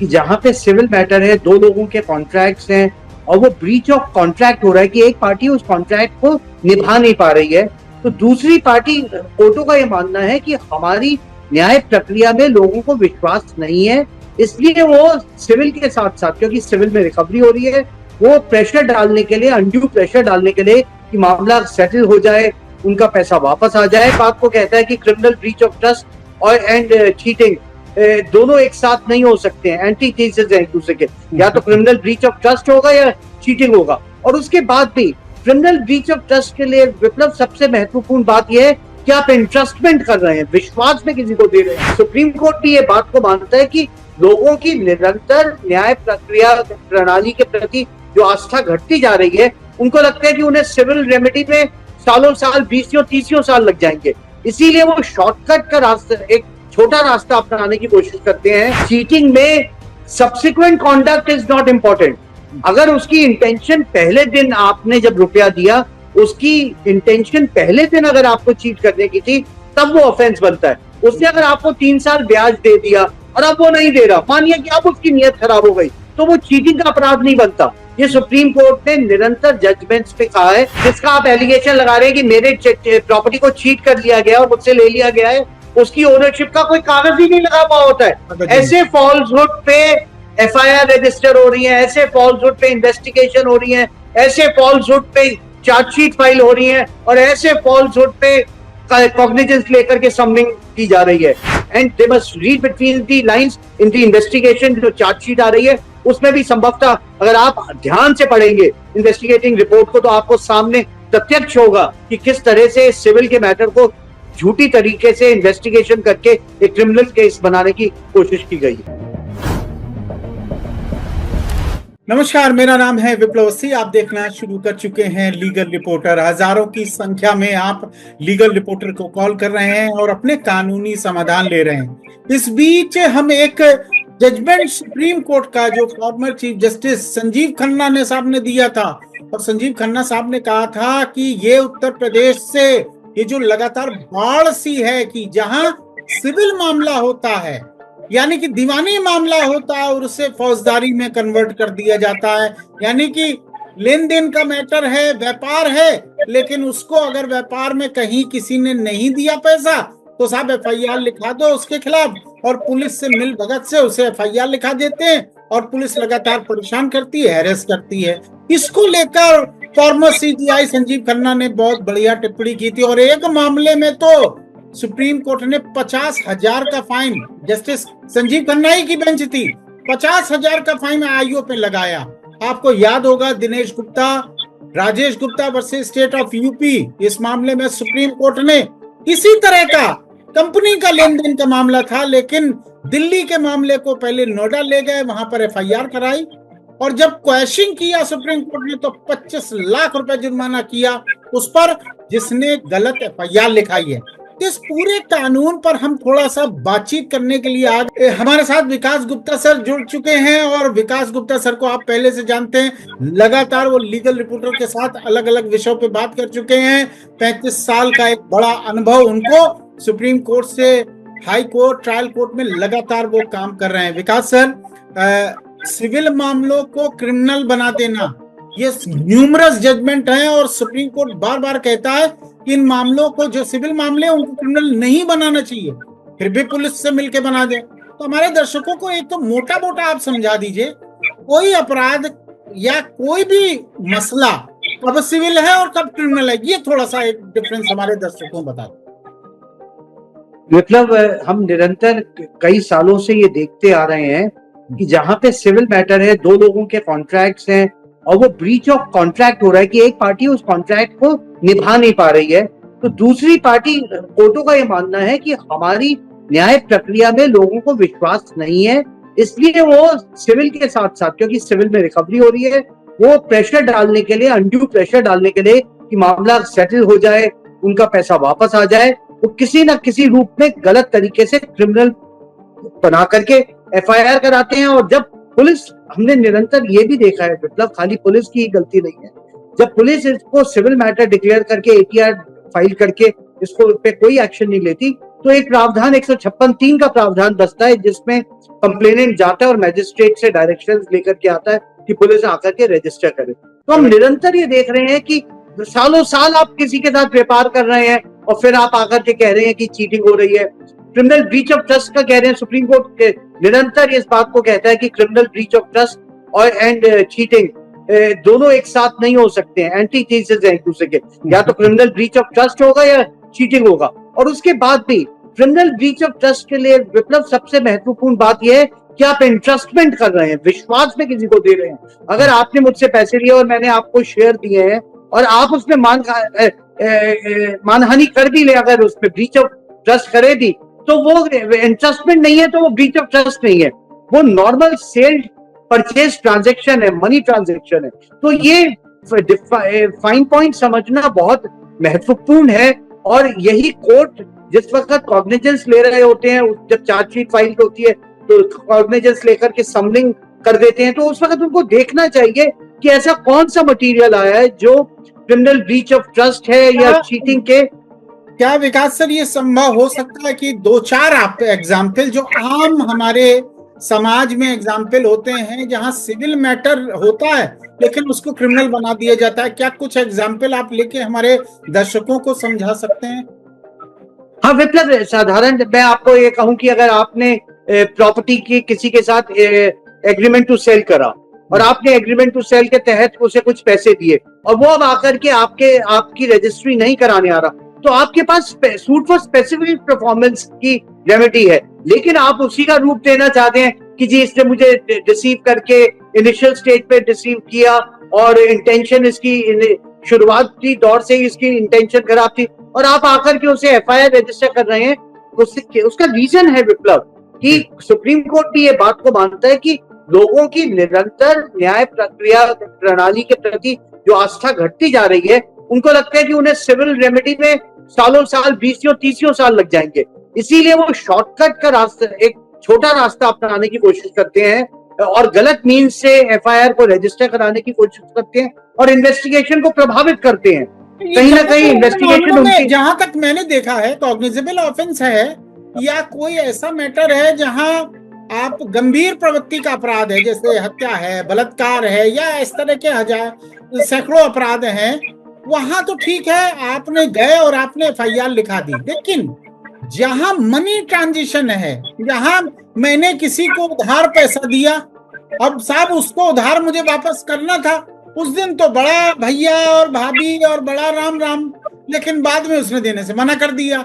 कि जहां पे सिविल मैटर है, दो लोगों के कॉन्ट्रैक्ट्स हैं और वो ब्रीच ऑफ कॉन्ट्रैक्ट हो रहा है कि एक पार्टी उस कॉन्ट्रैक्ट को निभा नहीं पा रही है, तो दूसरी पार्टी, कोर्टों का ये मानना है कि हमारी न्याय प्रक्रिया में लोगों को विश्वास नहीं है, इसलिए वो सिविल के साथ साथ, क्योंकि सिविल में रिकवरी हो रही है, वो प्रेशर डालने के लिए, अनड्यू प्रेशर डालने के लिए कि मामला सेटल हो जाए, उनका पैसा वापस आ जाए। बात को कहता है कि क्रिमिनल ब्रीच ऑफ ट्रस्ट और एंड चीटिंग दोनों एक साथ नहीं हो सकते हैं, एंटी थीसिस है एक दूसरे के। या तो क्रिमिनल ब्रीच ऑफ ट्रस्ट होगा या चीटिंग होगा। और उसके बाद भी क्रिमिनल ब्रीच ऑफ ट्रस्ट के लिए विप्लव सबसे महत्वपूर्ण बात यह है कि आप इंट्रस्टमेंट कर रहे हैं, विश्वास में किसी को दे रहे हैं। सुप्रीम कोर्ट भी ये बात को मानता है कि लोगों की निरंतर न्याय प्रक्रिया प्रणाली के प्रति जो आस्था घटती जा रही है, उनको लगता है कि उन्हें सिविल रेमेडी में सालों साल, 20-30 साल लग जाएंगे, इसीलिए वो शॉर्टकट का रास्ता, एक छोटा रास्ता अपनाने की कोशिश करते हैं। चीटिंग में subsequent conduct is not important. अगर उसकी इंटेंशन पहले दिन, आपने जब रुपया दिया, उसकी इंटेंशन पहले दिन अगर आपको चीट करने की थी, तब वो ऑफेंस बनता है। उसने अगर आपको 3 साल ब्याज दे दिया और अब वो नहीं दे रहा, मानिए कि अब उसकी नीयत खराब हो गई, तो वो चीटिंग का अपराध नहीं बनता। ये सुप्रीम कोर्ट ने निरंतर जजमेंट्स पे कहा है। जिसका आप एलिगेशन लगा रहे हैं कि मेरे प्रॉपर्टी को चीट कर लिया गया और मुझसे ले लिया गया है, उसकी ओनरशिप का कोई कागज ही नहीं लगा हुआ होता है। ऐसे फॉल्सहुड पे एफआईआर रजिस्टर हो रही है, ऐसे फॉल्सहुड पे इन्वेस्टिगेशन हो रही है, ऐसे फॉल्सहुड पे चार्जशीट फाइल हो रही है और ऐसे फॉल्सहुड पे कॉग्निजेंस लेकर के समनिंग की जा रही है। And they must read between the lines in the investigation. जो चार्जशीट आ रही है उसमें भी संभवतः, अगर आप ध्यान से पढ़ेंगे इन्वेस्टिगेटिंग रिपोर्ट को, तो आपको सामने प्रत्यक्ष होगा कि किस तरह से सिविल के मैटर को झूठी तरीके से इन्वेस्टिगेशन करके एक क्रिमिनल केस बनाने की कोशिश की गई है। नमस्कार, मेरा नाम है विप्लव अवस्थी। आप देखना शुरू कर चुके हैं लीगल रिपोर्टर। हजारों की संख्या में आप लीगल रिपोर्टर को कॉल कर रहे हैं और अपने कानूनी समाधान ले रहे हैं। इस बीच हम एक जजमेंट सुप्रीम कोर्ट का, जो former chief justice Sanjeev Khanna ने साहब ने दिया था, और संजीव खन्ना साहब ने कहा था कि ये उत्तर प्रदेश से ये जो लगातार बाढ़ सी है कि जहां सिविल मामला होता है, यानी कि दीवानी मामला होता है और उसे फौजदारी में कन्वर्ट कर दिया जाता है। यानी कि लेन देन का मैटर है, व्यापार है, लेकिन उसको अगर व्यापार में कहीं किसी ने नहीं दिया पैसा, तो साहब एफआईआर लिखा दो उसके खिलाफ, और पुलिस से मिल भगत से उसे एफआईआर लिखा देते हैं और पुलिस लगातार परेशान करती है, हैरेस करती है। इसको लेकर फॉर्मर सीजीआई संजीव खन्ना ने बहुत बढ़िया टिप्पणी की थी और एक मामले में तो सुप्रीम कोर्ट ने 50,000 का फाइन, जस्टिस संजीव खन्ना ही की बेंच थी, 50,000 का फाइन आईओ पे लगाया। आपको याद होगा Dinesh Gupta, Rajesh Gupta versus state of UP, इस मामले में सुप्रीम कोर्ट ने इसी तरह का कंपनी का लेन देन का मामला था, लेकिन दिल्ली के मामले को पहले नोएडा ले गए, वहां पर एफआईआर कराई और जब क्वेश्चन किया सुप्रीम कोर्ट ने तो 25 लाख रुपए जुर्माना किया उस पर जिसने गलत एफआईआर लिखाई है। इस पूरे कानून पर हम थोड़ा सा बातचीत करने के लिए आज हमारे साथ विकास गुप्ता सर जुड़ चुके हैं। और विकास गुप्ता सर को आप पहले से जानते हैं, लगातार वो लीगल रिपोर्टर के साथ अलग अलग विषयों पे बात कर चुके हैं। 35 साल का एक बड़ा अनुभव उनको, सुप्रीम कोर्ट से हाई कोर्ट, ट्रायल कोर्ट में लगातार वो काम कर रहे हैं। विकास सर, सिविल मामलों को क्रिमिनल बना देना, ये न्यूमरस जजमेंट है और सुप्रीम कोर्ट बार बार कहता है कि इन मामलों को, जो सिविल मामले हैं, उनको क्रिमिनल नहीं बनाना चाहिए, फिर भी पुलिस से मिलके बना दे। तो हमारे दर्शकों को एक तो मोटा मोटा आप समझा दीजिए, कोई अपराध या कोई भी मसला कब सिविल है और कब क्रिमिनल है, ये थोड़ा सा एक डिफरेंस हमारे दर्शकों को बता दो। मतलब हम निरंतर कई सालों से ये देखते आ रहे हैं कि जहां पे सिविल मैटर है, दो लोगों के कॉन्ट्रैक्ट्स हैं और वो ब्रीच ऑफ कॉन्ट्रैक्ट हो रहा है कि एक पार्टी उस कॉन्ट्रैक्ट को निभा नहीं पा रही है, तो दूसरी पार्टी, कोर्टों का ये मानना है कि हमारी न्याय प्रक्रिया में लोगों को विश्वास नहीं है, इसलिए वो सिविल के साथ साथ, क्योंकि सिविल में रिकवरी हो रही है, वो प्रेशर डालने के लिए, अनड्यू प्रेशर डालने के लिए कि मामला सेटल हो जाए, उनका पैसा वापस आ जाए, वो किसी न किसी रूप में गलत तरीके से क्रिमिनल बना करके एफआईआर कराते हैं। और जब पुलिस, हमने निरंतर ये भी देखा है, मतलब खाली पुलिस की गलती नहीं है, जब पुलिस इसको सिविल मैटर डिक्लेयर करके एटीआर फाइल करके इसको पे कोई एक्शन नहीं लेती, तो एक प्रावधान 156(3) का प्रावधान बसता है, जिसमें कंप्लेनेंट जाता है और मैजिस्ट्रेट से डायरेक्शंस लेकर के आता है कि पुलिस आकर के रजिस्टर करे। तो हम निरंतर ये देख रहे हैं कि सालों साल आप किसी के साथ व्यापार कर रहे हैं और फिर आप आकर के कह रहे हैं कि चीटिंग हो रही है। क्रिमिनल ब्रीच ऑफ ट्रस्ट का कह रहे हैं, सुप्रीम कोर्ट निरंतर इस बात को कहता है कि क्रिमिनल ब्रीच ऑफ ट्रस्ट और एंड चीटिंग दोनों एक साथ नहीं हो सकते हैं, एंटीथेसिस है एक दूसरे के। या तो क्रिमिनल ब्रीच ऑफ ट्रस्ट होगा या चीटिंग होगा। और उसके बाद भी क्रिमिनल ब्रीच ऑफ ट्रस्ट के लिए विप्लव सबसे महत्वपूर्ण बात यह है कि आप इंट्रस्टमेंट कर रहे हैं, विश्वास में किसी को दे रहे हैं। अगर आपने मुझसे पैसे लिए और मैंने आपको शेयर दिए हैं और आप उसमें मानहानि कर भी ले, अगर उसमें ब्रीच ऑफ ट्रस्ट करे भी, तो वो इंट्रस्टमेंट नहीं है, तो वो ब्रीच ऑफ ट्रस्ट नहीं है, वो नॉर्मल सेल परचेज ट्रांजैक्शन है, मनी ट्रांजैक्शन है। तो ये फाइन पॉइंट समझना बहुत महत्वपूर्ण है। और यही कोर्ट जिस वक्त कॉग्निजेंस ले रहे होते हैं, जब चार्जशीट फाइल होती है तो कॉग्निजेंस लेकर के समलिंग कर देते हैं, तो उस वक्त उनको देखना चाहिए कि ऐसा कौन सा मटेरियल आया है जो क्रिमिनल ब्रीच ऑफ ट्रस्ट है या चीटिंग के। क्या विकास सर ये संभव हो सकता है कि 2-4 आप एग्जाम्पल जो आम हमारे समाज में एग्जाम्पल होते हैं जहां सिविल मैटर होता है लेकिन उसको क्रिमिनल बना दिया जाता है, क्या कुछ एग्जाम्पल आप लेके हमारे दर्शकों को समझा सकते हैं? हाँ विप्लव, साधारण मैं आपको ये कहूं कि अगर आपने प्रॉपर्टी की किसी के साथ एग्रीमेंट टू सेल करा और आपने एग्रीमेंट टू सेल के तहत उसे कुछ पैसे दिए और वो अब आकर के आपकी रजिस्ट्री नहीं कराने आ रहा, तो आपके पास सूट फॉर स्पेसिफिक परफॉर्मेंस की रेमेडी है। लेकिन आप उसी का रूप देना चाहते हैं कि जी इसने मुझे डिसीव करके इनिशियल स्टेज पे डिसीव किया और इंटेंशन इसकी शुरुआती दौर से ही इसकी इंटेंशन खराब थी, और आप आकर के उसे एफआईआर रजिस्टर कर रहे हैं। उसका रीजन है विप्लव कि सुप्रीम कोर्ट भी ये बात को मानता है कि लोगों की निरंतर न्याय प्रक्रिया प्रणाली के प्रति जो आस्था घटती जा रही है, उनको लगता है कि उन्हें सिविल रेमेडी में सालों साल 20-30 साल लग जाएंगे। इसीलिए वो शॉर्टकट का रास्ता, एक छोटा रास्ता अपनाने की कोशिश करते हैं और गलत मीन्स से एफआईआर को रजिस्टर कराने की कोशिश करते हैं और इन्वेस्टिगेशन को प्रभावित करते हैं। कहीं ना कहीं इन्वेस्टिगेशन, जहां तक मैंने देखा है, कॉग्निजेबल ऑफेंस है या कोई ऐसा मैटर है जहां आप गंभीर प्रवृत्ति का अपराध है, जैसे हत्या है, बलात्कार है या इस तरह के सैकड़ों अपराध हैं, वहां तो ठीक है, आपने गए और आपने एफआईआर लिखा दी। लेकिन जहां मनी ट्रांजिशन है, जहां मैंने किसी को उधार पैसा दिया, अब साहब उसको उधार मुझे वापस करना था, उस दिन तो बड़ा भैया और भाभी और बड़ा राम राम, लेकिन बाद में उसने देने से मना कर दिया।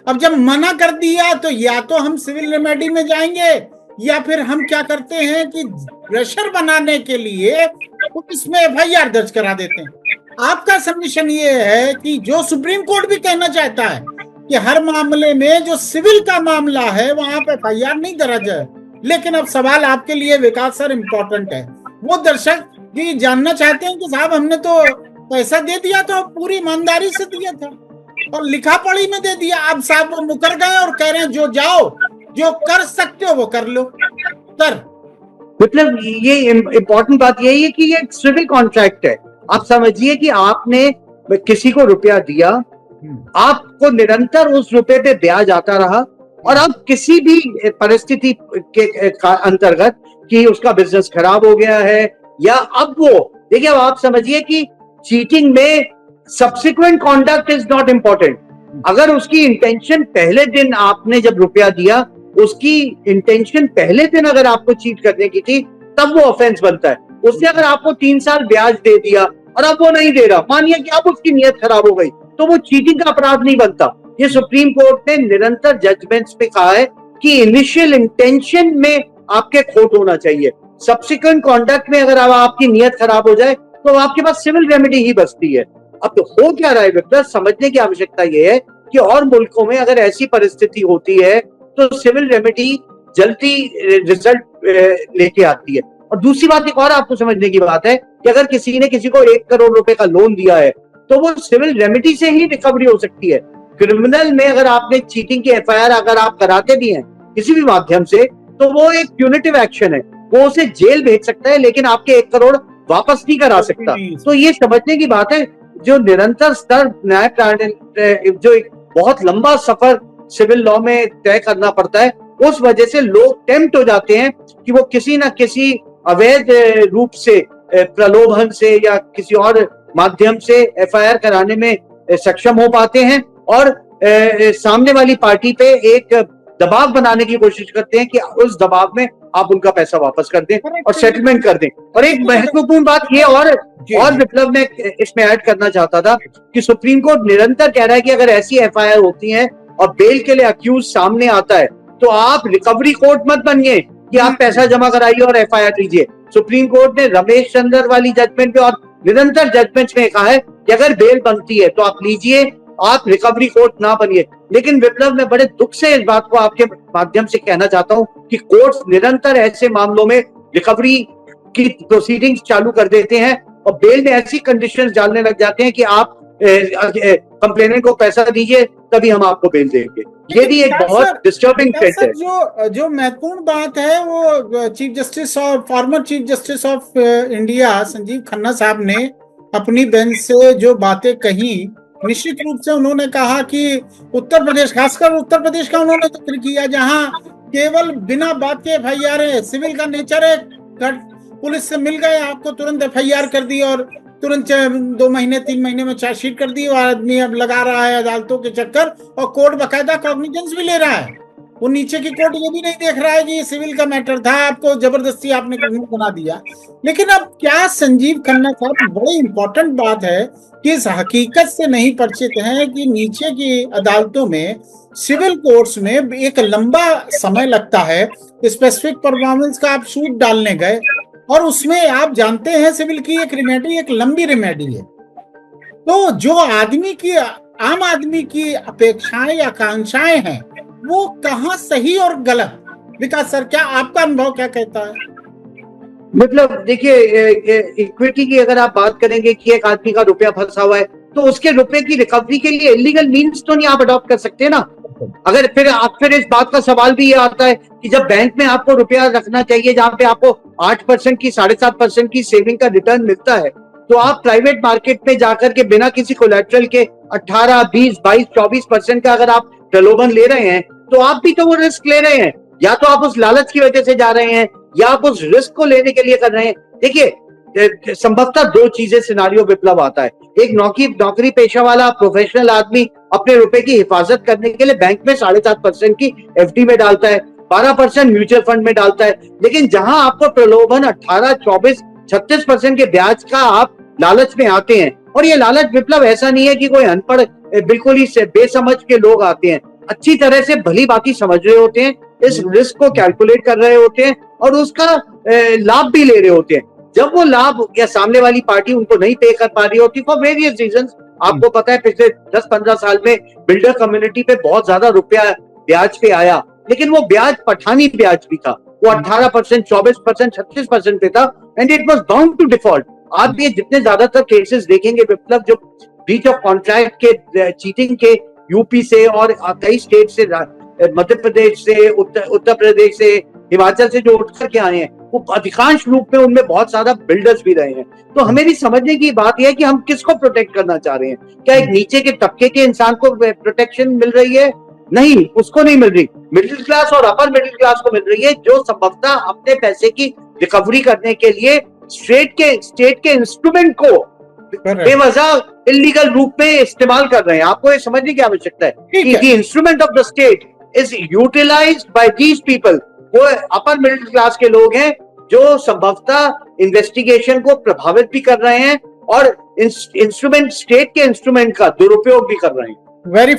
अब जब मना कर दिया तो या तो हम सिविल रेमेडी में जाएंगे या फिर हम क्या करते हैं कि प्रेशर बनाने के लिए पुलिस में एफआईआर दर्ज करा देते हैं। आपका सबमिशन ये है कि जो सुप्रीम कोर्ट भी कहना चाहता है कि हर मामले में जो सिविल का मामला है वहां पे एफआईआर नहीं दर्ज है, लेकिन अब सवाल आपके लिए विकास सर इम्पोर्टेंट है। वो दर्शक भी जानना चाहते हैं कि साहब हमने तो पैसा दे दिया था, पूरी ईमानदारी से दिया था और लिखा पढ़ी में दे दिया, अब साहब वो मुकर गए और कह रहे हैं जो जाओ, जो कर सकते हो वो कर लो। सर मतलब ये इम्पोर्टेंट बात यही है कि ये एक सिविल कॉन्ट्रैक्ट है। आप समझिए कि आपने किसी को रुपया दिया, आपको निरंतर उस रुपए पे ब्याज आता रहा और अब किसी भी परिस्थिति के अंतर्गत कि उसका बिजनेस खराब हो गया है या अब वो देखिए, अब आप समझिए कि चीटिंग में subsequent conduct is not important. अगर उसकी इंटेंशन पहले दिन आपने जब रुपया दिया, उसकी इंटेंशन पहले दिन अगर आपको चीट करने की थी, तब वो ऑफेंस बनता है। उसने अगर आपको 3 साल ब्याज दे दिया और अब वो नहीं दे रहा, मानिए कि अब उसकी नीयत खराब हो गई, तो वो चीटिंग का अपराध नहीं बनता। ये सुप्रीम कोर्ट ने निरंतर जजमेंट्स पे कहा है कि इनिशियल इंटेंशन में आपके खोट होना चाहिए, सब्सिक्वेंट कॉन्डक्ट में अगर आपकी नीयत खराब हो जाए तो आपके पास सिविल रेमेडी ही बचती है। अब तो हो क्या रहा है विप्लव, समझने की आवश्यकता यह है कि और मुल्कों में अगर ऐसी परिस्थिति होती है तो सिविल रेमेडी जल्दी रिजल्ट लेके आती है। और दूसरी बात एक और आपको समझने की बात है कि अगर किसी ने किसी को 1 करोड़ रुपए का लोन दिया है तो वो सिविल रेमेडी से ही रिकवरी हो सकती है। क्रिमिनल में अगर आपने चीटिंग की एफआईआर अगर आप कराते भी हैं किसी भी माध्यम से, तो वो एक प्यूनिटिव एक्शन है, वो उसे जेल भेज सकता है लेकिन आपके 1 करोड़ वापस नहीं करा सकता। तो ये समझने की बात है, जो निरंतर स्तर न्याय प्रणाली जो एक बहुत लंबा सफर सिविल लॉ में तय करना पड़ता है, उस वजह से लोग टेम्प्ट हो जाते हैं कि वो किसी ना किसी अवैध रूप से, प्रलोभन से या किसी और माध्यम से एफआईआर कराने में सक्षम हो पाते हैं और सामने वाली पार्टी पे एक दबाव बनाने की कोशिश करते हैं कि उस दबाव में आप उनका पैसा वापस कर दें और सेटलमेंट कर दें। और एक महत्वपूर्ण बात ये और विप्लव में इसमें ऐड करना चाहता था कि सुप्रीम कोर्ट निरंतर कह रहा है कि अगर ऐसी एफआईआर होती है और बेल के लिए अक्यूज सामने आता है तो आप रिकवरी कोर्ट मत बनिए कि आप पैसा जमा कराइए और एफआईआर लीजिए। सुप्रीम कोर्ट ने रमेश चंद्र वाली जजमेंट पे और निरंतर जजमेंट्स में कहा है कि अगर बेल बनती है तो आप लीजिए, आप रिकवरी कोर्ट ना बनिए। लेकिन विप्लव, मैं बड़े दुख से इस बात को आपके माध्यम से कहना चाहता हूं कि कोर्ट्स निरंतर ऐसे मामलों में रिकवरी की प्रोसीडिंग्स चालू कर देते हैं और बेल में ऐसी कंडीशंस डालने लग जाते हैं कि आप कंप्लेनेंट को पैसा दीजिए तभी हम आपको बेल देंगे। ये भी एक बहुत डिस्टर्बिंग ट्रेंड है। जो महत्वपूर्ण बात है वो चीफ जस्टिस और former chief justice of India Sanjeev Khanna साहब ने अपनी बेंच से जो बातें कही, निश्चित रूप से उन्होंने कहा कि उत्तर प्रदेश, खासकर उत्तर प्रदेश का उन्होंने जिक्र किया, जहां केवल बिना बात के एफआईआर है, सिविल का नेचर है, पुलिस से मिल गए, आपको तुरंत एफआईआर कर दी और तुरंत 2 महीने 3 महीने में चार्जशीट कर दी और आदमी अब लगा रहा है अदालतों के चक्कर और कोर्ट बाकायदा कॉग्निजेंस भी ले रहा है। वो नीचे की कोर्ट ये भी नहीं देख रहा है कि ये सिविल का मैटर था, आपको जबरदस्ती आपने क्रिमिनल बना दिया। लेकिन अब क्या संजीव खन्ना साहब, बड़ी इंपॉर्टेंट बात है कि इस हकीकत से नहीं परिचित हैं कि नीचे की अदालतों में, सिविल कोर्ट्स में एक लंबा समय लगता है। स्पेसिफिक परफॉर्मेंस का आप सूट डालने गए और उसमें आप जानते हैं सिविल की एक रिमेडी एक लंबी रिमेडी है। तो जो आम आदमी की अपेक्षाएं या आकांक्षाएं हैं वो कहाँ सही और गलत? विकास सर, क्या आपका अनुभव क्या कहता है? मतलब देखिए, इक्विटी की अगर आप बात करेंगे कि एक आदमी का रुपया फंसा हुआ है तो उसके रुपए की रिकवरी के लिए इलीगल मीन्स तो नहीं आप अडॉप्ट कर सकते ना। अगर फिर इस बात का सवाल भी ये आता है कि जब बैंक में आपको रुपया रखना चाहिए जहां पे आपको 8% की 7.5% की सेविंग का रिटर्न मिलता है, तो आप प्राइवेट मार्केट में जाकर के बिना किसी कोलैटरल के 18, 20, 22, 24% का अगर आप प्रलोभन ले रहे हैं तो आप भी तो वो रिस्क ले रहे हैं। या तो आप उस लालच की वजह से जा रहे हैं या आप उस रिस्क को लेने के लिए कर रहे हैं। देखिए, संभवतः 2 चीजें सिनारियो विप्लव आता है। एक नौकरी पेशा वाला प्रोफेशनल आदमी अपने रुपए की हिफाजत करने के लिए बैंक में 7.5% की एफडी में डालता है, 12% म्यूचुअल फंड में डालता है। लेकिन जहां आपको प्रलोभन 18, 24, 36% के ब्याज का आप लालच में आते हैं, और ये लालच विप्लव ऐसा नहीं है कि कोई अनपढ़ बिल्कुल ही बेसमझ के लोग आते हैं, अच्छी तरह से भली भांति समझ रहे होते हैं, इस रिस्क को कैलकुलेट कर रहे होते हैं और उसका लाभ भी ले रहे होते हैं। जब वो लाभ या सामने वाली पार्टी उनको नहीं पे कर पा रही होती फॉर वेरियस रीजंस, आपको पता है पिछले 10-15 साल में बिल्डर कम्युनिटी पे बहुत ज्यादा रुपया ब्याज पे आया, लेकिन वो ब्याज पठानी ब्याज भी था, वो 18%, 24%, 36% पे था and it was bound to default. आप ये जितने ज्यादातर केसेस देखेंगे विप्लव, जो ब्रीच ऑफ कॉन्ट्रैक्ट के, चीटिंग के यूपी से और कई स्टेट से, मध्य प्रदेश से, उत्तर प्रदेश से, हिमाचल से जो उठ करके आए हैं, वो अधिकांश रूप में उनमें बहुत सारा बिल्डर्स भी रहे हैं। तो हमें भी समझने की बात यह है कि हम किसको प्रोटेक्ट करना चाह रहे हैं। क्या एक नीचे के तबके के इंसान को प्रोटेक्शन मिल रही है? नहीं, उसको नहीं मिल रही। मिडिल क्लास और अपर मिडिल क्लास को मिल रही है, जो संभवतः अपने पैसे की रिकवरी करने के लिए स्टेट के इंस्ट्रूमेंट को बेवजह इलीगल रूप में इस्तेमाल कर रहे हैं। आपको ये समझने की आवश्यकता है कि the instrument of the state is utilised by these people. वो अपर मिडिल क्लास के लोग हैं जो संभवतः इन्वेस्टिगेशन को प्रभावित भी कर रहे हैं और इंस्ट्रूमेंट, स्टेट के इंस्ट्रूमेंट का दुरुपयोग भी कर रहे हैं। वेरी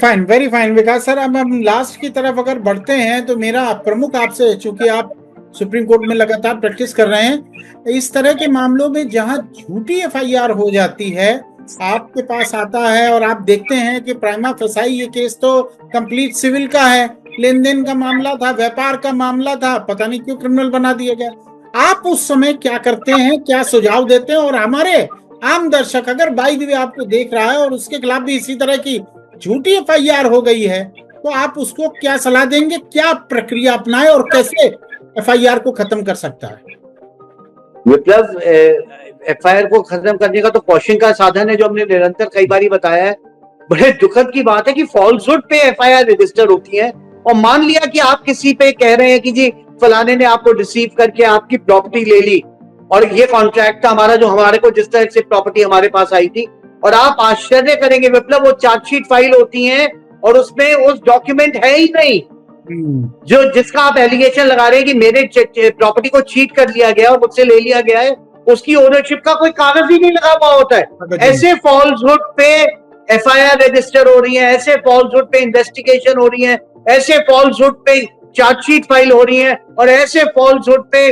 फाइन विकास सर, अब हम लास्ट की तरफ अगर बढ़ते हैं तो मेरा प्रमुख आपसे, चूंकि आप सुप्रीम कोर्ट में लगातार प्रैक्टिस कर रहे हैं, इस तरह के मामलों में जहां झूठी एफआईआर हो जाती है, आपके पास आता है और आप देखते हैं कि प्राइमा फेसाई ये केस तो कंप्लीट सिविल का है, लेन देन का मामला था, व्यापार का मामला था, पता नहीं क्यों क्रिमिनल बना दिया गया। आप उस समय क्या करते हैं, क्या सुझाव देते हैं? और हमारे आम दर्शक अगर बाई द वे आपको देख रहा है और उसके खिलाफ भी इसी तरह की झूठी एफआईआर हो गई है, तो आप उसको क्या सलाह देंगे? क्या प्रक्रिया अपनाए और कैसे एफआईआर को खत्म कर सकता है? विप्लव, एफआईआर को खत्म करने का तो क्वेश्चन का साधन है, जो हमने निरंतर कई बार बताया है बड़े दुखद की बात है कि फॉल्सहुड पे एफआईआर रजिस्टर होती है, और मान लिया कि आप किसी पे कह रहे हैं कि जी फलाने ने आपको डिसीव करके आपकी प्रॉपर्टी ले ली, और ये कॉन्ट्रैक्ट था हमारा, जो हमारे को जिस तरह से प्रॉपर्टी हमारे पास आई थी, और आप आश्चर्य करेंगे विप्लव, वो चार्जशीट फाइल होती है और उसमें उस डॉक्यूमेंट है ही नहीं जो जिसका आप एलिगेशन लगा रहे हैं कि मेरे प्रॉपर्टी को चीट कर लिया गया और मुझसे ले लिया गया है, उसकी ओनरशिप का कोई कागज ही नहीं लगा हुआ होता है। ऐसे फॉल्सहुड पे एफआईआर रजिस्टर हो रही है, ऐसे फॉल्सहुड पे इन्वेस्टिगेशन हो रही है, ऐसे फॉल्सहुड पे चार्जशीट फाइल हो रही है, और ऐसे फॉल्सहुड पे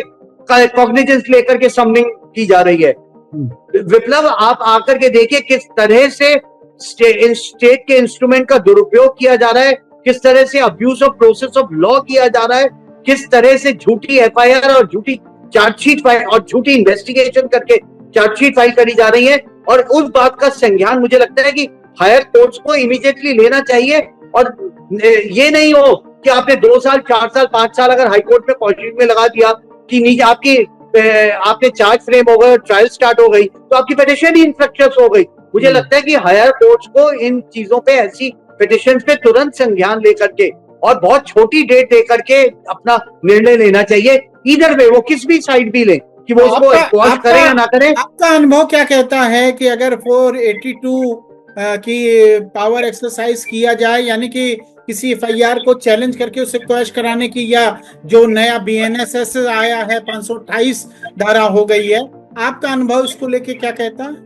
कॉग्निजेंस लेकर के समनिंग की जा रही है। विप्लव, आप आकर के देखिए किस तरह से स्टेट के इंस्ट्रूमेंट का दुरुपयोग किया जा रहा है, किस तरह से abuse of process of law किया जा रहा है, किस तरह से झूठी एफआईआर और झूठी चार्जशीट फाइल और झूठी इन्वेस्टिगेशन करके चार्जशीट फाइल करी जा रही है। और उस बात का संज्ञान मुझे लगता है कि हायर कोर्ट्स को इमीडिएटली लेना चाहिए, और ये नहीं हो कि आपने 2 साल 4 साल 5 साल अगर हाईकोर्ट में प्रोसीडिंग में लगा दिया कि नीचे आपके चार्ज फ्रेम हो गए और ट्रायल स्टार्ट हो गई, तो आपकी पिटीशन ही इनफ्रक्शस हो गई। मुझे लगता है कि हायर कोर्ट्स को इन चीजों पे, ऐसी पिटीशंस पे तुरंत संज्ञान लेकर के और बहुत छोटी डेट देकर के अपना निर्णय लेना चाहिए। इधर वे वो किस भी साइड भी ले, कि वो उसको क्वाश करें या ना करें। आपका अनुभव क्या कहता है कि अगर 482 की पावर एक्सरसाइज किया जाए, यानी कि किसी एफआईआर को चैलेंज करके उसे क्वैश कराने की, या जो नया बीएनएसएस आया है 528 धारा हो गई है, आपका अनुभव इसको लेके क्या कहता है?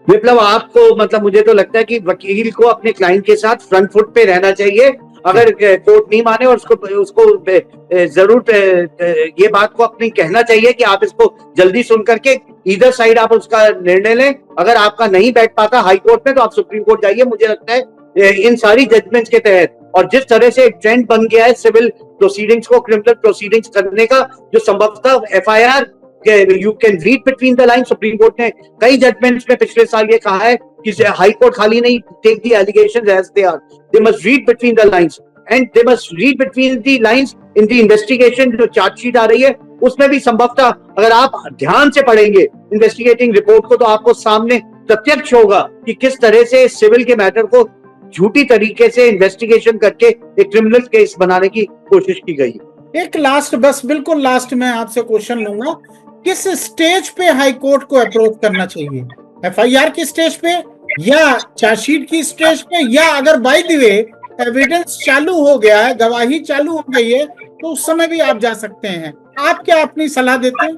विप्लव, आपको मतलब मुझे तो लगता है कि वकील को अपने क्लाइंट के साथ फ्रंट फुट पे रहना चाहिए। अगर कोर्ट नहीं माने, और उसको जरूर ये बात को अपनी कहना चाहिए कि आप इसको जल्दी सुन करके इधर साइड आप उसका निर्णय लें। अगर आपका नहीं बैठ पाता हाई कोर्ट में, तो आप सुप्रीम कोर्ट जाइए। मुझे लगता है इन सारी जजमेंट्स के तहत, और जिस तरह से ट्रेंड बन गया है सिविल प्रोसीडिंग्स को क्रिमिनल प्रोसीडिंग्स करने का, जो संभवतः FIR you can read between the line. Supreme court ने कई जजमेंट्स में पिछले साल ये कहा है कि हाई कोर्ट खाली नहीं take the allegations as they are, they must read between the lines, and they must read between the lines in the investigation. जो चार्जशीट आ रही है उसमें भी संभवतः अगर आप ध्यान से पढ़ेंगे इन्वेस्टिगेटिंग रिपोर्ट को, तो आपको सामने प्रत्यक्ष होगा कि किस तरह से सिविल के मैटर को झूठी तरीके से इन्वेस्टिगेशन करके एक क्रिमिनल केस बनाने की कोशिश की गई। एक लास्ट, बस बिल्कुल लास्ट में आपसे क्वेश्चन लूंगा, किस स्टेज पे हाई कोर्ट को अप्रोच करना चाहिए? एफआईआर की स्टेज पे, या चार्जशीट की स्टेज पे, या अगर बाय द वे एविडेंस चालू हो गया है, गवाही चालू हो गई है, तो उस समय भी आप जा सकते हैं? आप क्या अपनी सलाह देते हैं?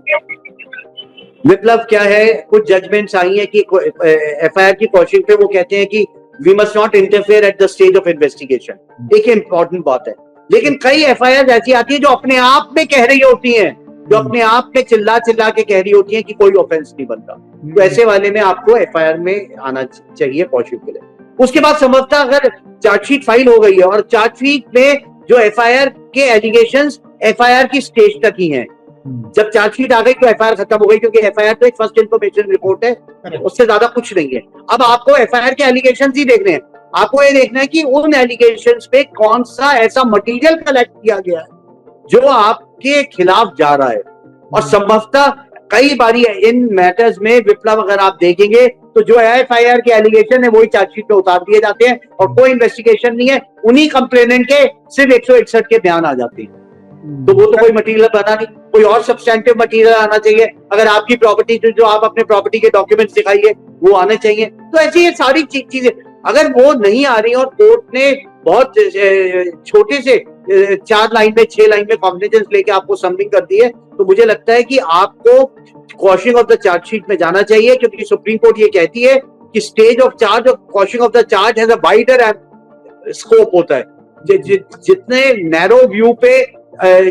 विप्लव, क्या है, कुछ जजमेंट्स आई है कि एफआईआर की क्वेश्चन पे वो कहते हैं कि we must not interfere at the stage of investigation. एक इंपॉर्टेंट बात है, लेकिन कई एफआईआर ऐसी आती है जो अपने आप में कह रही होती हैं, जो अपने आप में चिल्ला चिल्ला के कह रही होती हैं कि कोई ऑफेंस नहीं बनता। तो ऐसे वाले में आपको एफआईआर में आना चाहिए क्वेश्चन के लिए। उसके बाद संभवतः अगर चार्जशीट फाइल हो गई है, और चार्जशीट में जो एफआईआर के एलिगेशंस एफआईआर की स्टेज तक ही हैं, जब चार्जशीट आ गई तो एफआईआर खत्म हो गई, क्योंकि एफआईआर तो एक फर्स्ट इन्फॉर्मेशन रिपोर्ट है, उससे ज्यादा कुछ नहीं है। अब आपको एफआईआर के एलिगेशंस ही देखने हैं। आपको ये देखना है कि उन एलिगेशंस पे कौन सा ऐसा मटेरियल कलेक्ट किया गया है जो आपके खिलाफ जा रहा है। और संभवतः कई बारी इन मैटर्स में विप्लव, अगर आप देखेंगे तो जो एफआईआर के एलिगेशन है वही चार्जशीट में उतार दिए जाते हैं, और कोई इन्वेस्टिगेशन नहीं है, उन्हीं कंप्लेनेंट के सिर्फ 161 के बयान आ जाते हैं। तो वो तो कोई मटेरियल बना नहीं, कोई और सब्सटेंटिव मटेरियल आना चाहिए। अगर आपकी प्रॉपर्टी जो आप अपने प्रॉपर्टी के डॉक्यूमेंट्स दिखाइए वो आने चाहिए। तो ऐसी ये सारी चीजें अगर वो नहीं आ रही और कोर्ट ने बहुत छोटे से 4 लाइन में 6 लाइन में कॉग्निजेंस लेके आपको समनिंग कर दी है, तो मुझे लगता है कि आपको क्वॉशिंग ऑफ द चार्जशीट में जाना चाहिए, क्योंकि सुप्रीम कोर्ट ये कहती है कि स्टेज ऑफ चार्ज और quashing of the charge has a wider scope होता है। जितने नैरो व्यू पे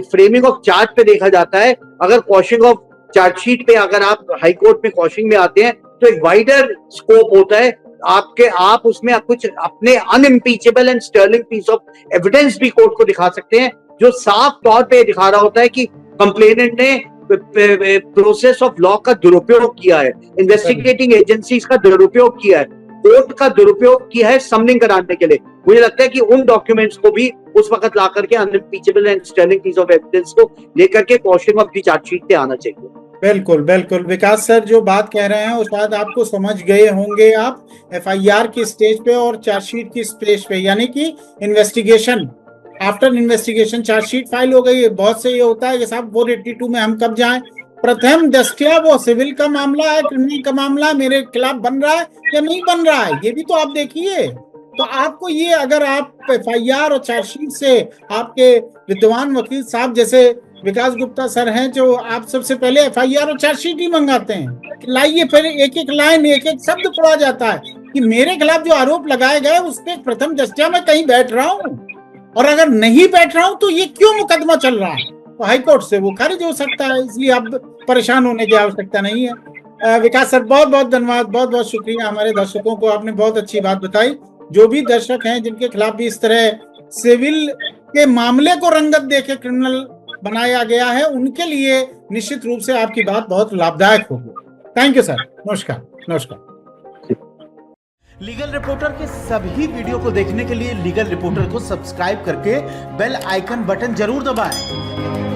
फ्रेमिंग ऑफ चार्ज पे देखा जाता है, अगर क्वॉशिंग ऑफ चार्जशीट पे अगर आप हाई कोर्ट में क्वॉशिंग में आते हैं तो एक वाइडर स्कोप होता है। आप उसमें कुछ अपने unimpeachable and sterling piece of evidence भी कोर्ट को दिखा सकते हैं, जो साफ तौर पे दिखा रहा होता है कि कंप्लेनेंट ने प्रोसेस ऑफ लॉ का दुरुपयोग किया है, इन्वेस्टिगेटिंग एजेंसीज का दुरुपयोग किया है, कोर्ट का दुरुपयोग किया है समनिंग कराने के लिए। मुझे लगता है कि उन डॉक्यूमेंट्स को भी उस वक्त ला करके unimpeachable and sterling piece of evidence को लेकर के क्वेश्चन ऑफ द चार्जशीट पे आना चाहिए। बिल्कुल बिल्कुल विकास सर जो बात कह रहे हैं वो शायद आपको समझ गए होंगे आप। एफआईआर की स्टेज पे और चार्जशीट की स्टेज पे, यानी कि investigation, after investigation chargesheet file हो गई है। बहुत से ये होता है कि साहब 482 में हम कब जाएं, प्रथम दृष्टया वो सिविल का मामला है, क्रिमिनल का मामला है, मेरे खिलाफ बन रहा है या नहीं बन रहा है, ये भी तो आप देखिए। तो आपको ये, अगर आप एफआईआर और चार्जशीट से आपके विद्वान वकील साहब जैसे विकास गुप्ता सर हैं, जो आप सबसे पहले एफआईआर और चार्जशीट ही मंगाते हैं, लाइए, फिर एक एक लाइन एक एक शब्द पढ़ा जाता है कि मेरे खिलाफ जो आरोप लगाए गए उस पर प्रथम दृष्टया मैं कहीं बैठ रहा हूं, और अगर नहीं बैठ रहा हूं तो ये क्यों मुकदमा चल रहा है, तो हाईकोर्ट से वो खारिज हो सकता है, इसलिए अब परेशान होने की आवश्यकता नहीं है। विकास सर बहुत बहुत धन्यवाद, बहुत बहुत शुक्रिया। हमारे दर्शकों को आपने बहुत अच्छी बात बताई। जो भी दर्शक हैं जिनके खिलाफ भी इस तरह सिविल के मामले को रंगत देके क्रिमिनल बनाया गया है, उनके लिए निश्चित रूप से आपकी बात बहुत लाभदायक होगी। थैंक यू सर, नमस्कार। नमस्कार। लीगल रिपोर्टर के सभी वीडियो को देखने के लिए लीगल रिपोर्टर को सब्सक्राइब करके बेल आइकन बटन जरूर दबाएं।